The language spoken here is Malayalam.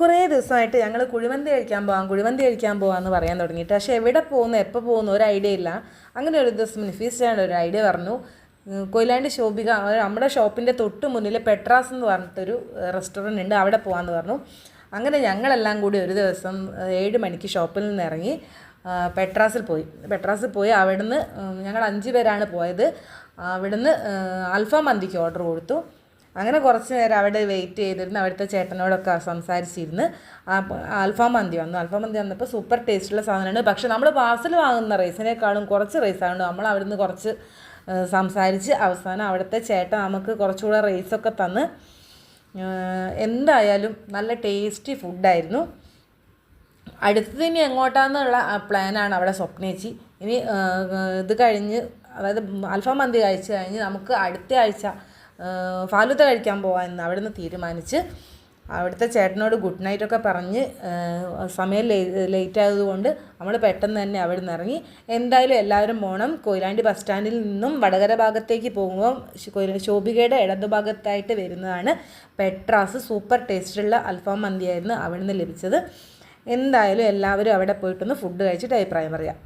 കുറേ ദിവസമായിട്ട് ഞങ്ങൾ കുഴിമന്തി കഴിക്കാൻ പോകാമെന്ന് പറയാൻ തുടങ്ങിയിട്ട്. പക്ഷേ എവിടെ പോകുന്നു, എപ്പോൾ പോകുന്നു ഒരു ഐഡിയ ഇല്ല. അങ്ങനെ ഒരു ദിവസം നിഫീസാണ് ഒരു ഐഡിയ പറഞ്ഞു. കൊയിലാണ്ടി ശോഭിക, നമ്മുടെ ഷോപ്പിൻ്റെ തൊട്ട് മുന്നിൽ പെട്രാസ് എന്ന് പറഞ്ഞിട്ടൊരു റെസ്റ്റോറൻറ്റ് ഉണ്ട്, അവിടെ പോകാമെന്ന് പറഞ്ഞു. അങ്ങനെ ഞങ്ങളെല്ലാം കൂടി ഒരു ദിവസം 7 മണിക്ക് ഷോപ്പിൽ നിന്ന് ഇറങ്ങി പെട്രാസിൽ പോയി. അവിടുന്ന് ഞങ്ങൾ 5 പേരാണ് പോയത്. അവിടുന്ന് അൽഫാം മന്തിക്ക് ഓർഡർ കൊടുത്തു. അങ്ങനെ കുറച്ച് നേരം അവിടെ വെയിറ്റ് ചെയ്തിരുന്ന് അവിടുത്തെ ചേട്ടനോടൊക്കെ സംസാരിച്ചിരുന്ന് അൽഫാം മന്തി വന്നപ്പോൾ സൂപ്പർ ടേസ്റ്റുള്ള സാധനമാണ്. പക്ഷെ നമ്മൾ പാർസൽ വാങ്ങുന്ന റൈസിനേക്കാളും കുറച്ച് റൈസാണ്. നമ്മൾ അവിടുന്ന് കുറച്ച് സംസാരിച്ച് അവസാനം അവിടുത്തെ ചേട്ടൻ നമുക്ക് കുറച്ചുകൂടെ റൈസൊക്കെ തന്ന് എന്തായാലും നല്ല ടേസ്റ്റി ഫുഡായിരുന്നു. അടുത്തത് ഇനി എങ്ങോട്ടാന്നുള്ള പ്ലാനാണ് അവിടെ സ്വപ്നേച്ചി. ഇനി ഇത് കഴിഞ്ഞ്, അതായത് അൽഫാം മന്തി കഴിച്ച് കഴിഞ്ഞ് നമുക്ക് അടുത്ത ആഴ്ച ഫാലൂദ കഴിക്കാൻ പോകാമെന്ന് അവിടെ നിന്ന് തീരുമാനിച്ച് അവിടുത്തെ ചേട്ടനോട് ഗുഡ് നൈറ്റൊക്കെ പറഞ്ഞ് സമയം ലേറ്റ് ആയതുകൊണ്ട് നമ്മൾ പെട്ടെന്ന് തന്നെ അവിടെ നിന്ന് ഇറങ്ങി. എന്തായാലും എല്ലാവരും പോകണം. കൊയിലാണ്ടി ബസ് സ്റ്റാൻഡിൽ നിന്നും വടകര ഭാഗത്തേക്ക് പോകുമ്പോൾ ശോഭികയുടെ ഇടതുഭാഗത്തായിട്ട് വരുന്നതാണ് പെട്രാസ്. സൂപ്പർ ടേസ്റ്റുള്ള അൽഫാം മന്തിയായിരുന്നു അവിടെ നിന്ന് ലഭിച്ചത്. എന്തായാലും എല്ലാവരും അവിടെ പോയിട്ടൊന്ന് ഫുഡ് കഴിച്ചിട്ട് അഭിപ്രായം പറയാം.